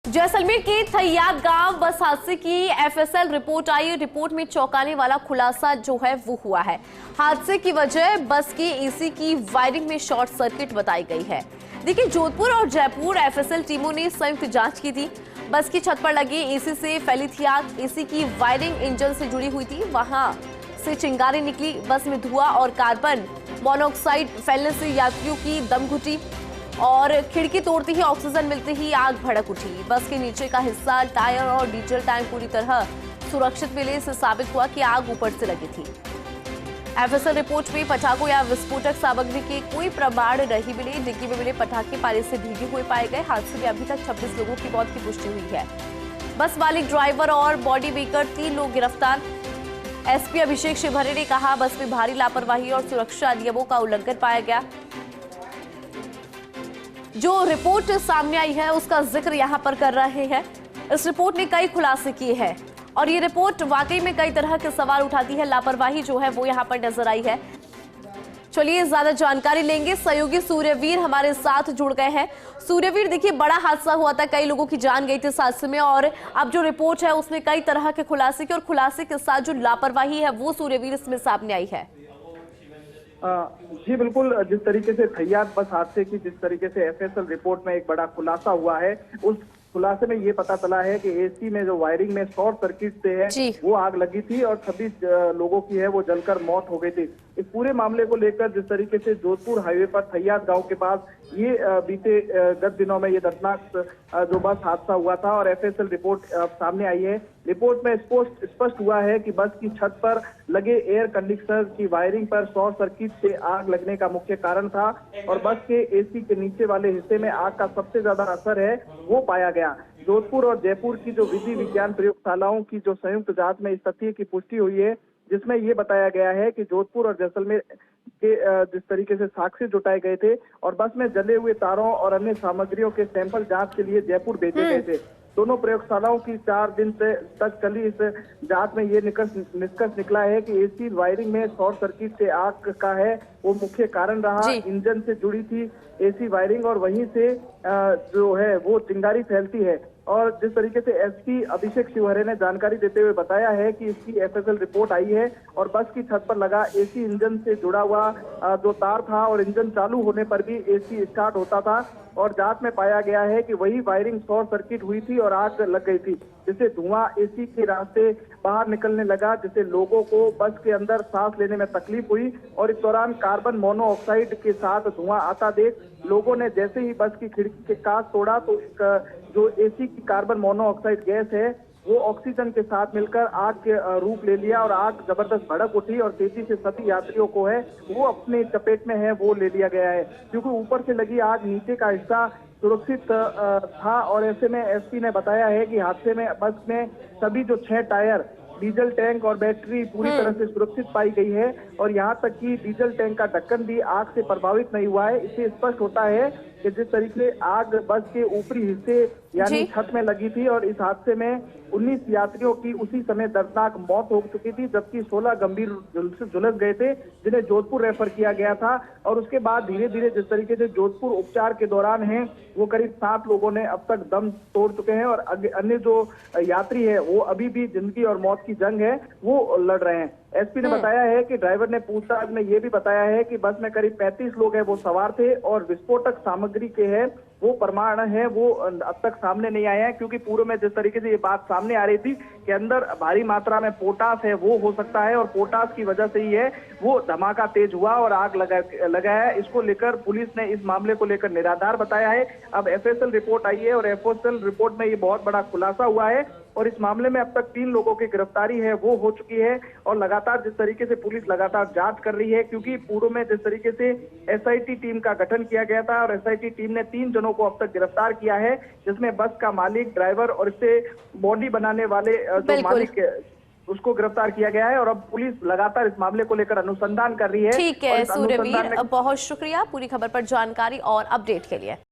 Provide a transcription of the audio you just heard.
जैसलमेर के थैयाद गांव बस हादसे की एफएसएल रिपोर्ट आई। रिपोर्ट में चौंकाने वाला खुलासा जो है वो हुआ है। हादसे की वजह बस की एसी की वायरिंग में शॉर्ट सर्किट बताई गई है। देखिए, जोधपुर और जयपुर एफएसएल टीमों ने संयुक्त जांच की थी। बस की छत पर लगी एसी से फैली थी आग। एसी की वायरिंग इंजन से जुड़ी हुई थी, वहां से चिंगारी निकली। बस में धुआं और कार्बन मोनोऑक्साइड फैलने से यात्रियों की दम घुटी और खिड़की तोड़ते ही ऑक्सीजन मिलते ही आग भड़क उठी। बस के नीचे का हिस्सा, टायर और डीजल टैंक पूरी तरह सुरक्षित मिले। इससे साबित हुआ कि आग ऊपर से लगी थी। एफएसएल रिपोर्ट में पटाखों या विस्फोटक सामग्री के कोई प्रमाण नहीं मिले। डिग्गी में मिले पटाखे पानी से भीगे हुए पाए गए। हादसे में अभी तक 26 लोगों की मौत की पुष्टि हुई है। बस मालिक, ड्राइवर और बॉडी मेकर 3 लोग गिरफ्तार। एसपी अभिषेक शिवहरे ने कहा, बस में भारी लापरवाही और सुरक्षा नियमों का उल्लंघन पाया गया। जो रिपोर्ट सामने आई है उसका जिक्र यहां पर कर रहे हैं। इस रिपोर्ट ने कई खुलासे किए हैं और ये रिपोर्ट वाकई में कई तरह के सवाल उठाती है। लापरवाही जो है वो यहां पर नजर आई है। चलिए ज्यादा जानकारी लेंगे। सहयोगी सूर्यवीर हमारे साथ जुड़ गए हैं। सूर्यवीर, देखिए, बड़ा हादसा हुआ था, कई लोगों की जान गई थी इस हादसे में, और अब जो रिपोर्ट है उसने कई तरह के खुलासे किए और खुलासे के साथ जो लापरवाही है वो सूर्यवीर इसमें सामने आई है। जी बिल्कुल, जिस तरीके से थैयाद बस हादसे की जिस तरीके से एफएसएल रिपोर्ट में एक बड़ा खुलासा हुआ है, उस खुलासे में ये पता चला है कि एसी में जो वायरिंग में शॉर्ट सर्किट से है वो आग लगी थी और 26 लोगों की है वो जलकर मौत हो गई थी। इस पूरे मामले को लेकर जिस तरीके से जोधपुर हाईवे पर थैयाद गांव के पास ये बीते गत दिनों में ये दर्दनाक जो बस हादसा हुआ था और एफएसएल रिपोर्ट सामने आई है। रिपोर्ट में स्पष्ट हुआ है कि बस की छत पर लगे एयर कंडीशनर की वायरिंग पर शॉर्ट सर्किट से आग लगने का मुख्य कारण था और बस के एसी के नीचे वाले हिस्से में आग का सबसे ज्यादा असर है वो पाया गया। जोधपुर और जयपुर की जो विधि विज्ञान प्रयोगशालाओं की जो संयुक्त जांच में इस तथ्य की पुष्टि हुई है, जिसमें ये बताया गया है कि जोधपुर और जैसलमेर के जिस तरीके से साक्ष्य जुटाए गए थे और बस में जले हुए तारों और अन्य सामग्रियों के सैंपल जांच के लिए जयपुर भेजे गए थे। दोनों प्रयोगशालाओं की 4 दिन से तक चली इस जांच में ये निष्कर्ष निकला है कि एसी वायरिंग में शॉर्ट सर्किट से आग का है वो मुख्य कारण रहा। इंजन से जुड़ी थी एसी वायरिंग और वहीं से जो है वो चिंगारी फैलती है। और जिस तरीके से एसपी अभिषेक शिवहरे ने जानकारी देते हुए बताया है कि इसकी एफएसएल रिपोर्ट आई है और बस की छत पर लगा एसी इंजन से जुड़ा हुआ जो तार था और इंजन चालू होने पर भी एसी स्टार्ट होता था और जांच में पाया गया है कि वही वायरिंग शॉर्ट सर्किट हुई थी और आग लग गई थी, जिससे धुआं एसी के रास्ते बाहर निकलने लगा, जिससे लोगों को बस के अंदर सांस लेने में तकलीफ हुई और इस दौरान कार्बन मोनोऑक्साइड के साथ धुआं आता देख लोगों ने जैसे ही बस की खिड़की के कांच तोड़ा तो जो एसी की कार्बन मोनोऑक्साइड गैस है वो ऑक्सीजन के साथ मिलकर आग के रूप ले लिया और आग जबरदस्त भड़क उठी और तेजी से सभी यात्रियों को है वो अपने चपेट में है वो ले लिया गया है, क्योंकि ऊपर से लगी आग नीचे का हिस्सा सुरक्षित था। और ऐसे में एसपी ने बताया है कि हादसे में बस में सभी जो 6 टायर, डीजल टैंक और बैटरी पूरी तरह से सुरक्षित पाई गई है और यहां तक कि डीजल टैंक का ढक्कन भी आग से प्रभावित नहीं हुआ है। इससे स्पष्ट होता है कि जिस तरीके से आग बस के ऊपरी हिस्से यानी छत में लगी थी और इस हादसे में 19 यात्रियों की उसी समय दर्दनाक मौत हो चुकी थी, जबकि 16 गंभीर झुलस गए थे जिन्हें जोधपुर रेफर किया गया था। और उसके बाद धीरे धीरे जिस तरीके से जोधपुर उपचार के दौरान है वो करीब 7 लोगों ने अब तक दम तोड़ चुके हैं और अन्य जो यात्री है वो अभी भी जिंदगी और मौत की जंग है वो लड़ रहे हैं। एसपी ने बताया है कि ड्राइवर ने पूछताछ में ये भी बताया है कि बस में करीब 35 लोग हैं वो सवार थे और विस्फोटक सामग्री के है वो प्रमाण है वो अब तक सामने नहीं आए हैं, क्योंकि पूर्व में जिस तरीके से ये बात सामने आ रही थी कि अंदर भारी मात्रा में पोटास है वो हो सकता है और पोटास की वजह से ही है वो धमाका तेज हुआ और आग लगा है। इसको लेकर पुलिस ने इस मामले को लेकर निराधार बताया है। अब एफएसएल रिपोर्ट आई है और एफएसएल रिपोर्ट में ये बहुत बड़ा खुलासा हुआ है और इस मामले में अब तक 3 लोगों की गिरफ्तारी है वो हो चुकी है और लगातार जिस तरीके से पुलिस लगातार जांच कर रही है, क्योंकि पूर्व में जिस तरीके से एसआईटी टीम का गठन किया गया था और एसआईटी टीम ने 3 जनों को अब तक गिरफ्तार किया है, जिसमें बस का मालिक, ड्राइवर और इससे बॉडी बनाने वाले जो मालिक उसको गिरफ्तार किया गया है और अब पुलिस लगातार इस मामले को लेकर अनुसंधान कर रही है। ठीक है सूर्यवीर, बहुत शुक्रिया पूरी खबर पर जानकारी और अपडेट के लिए।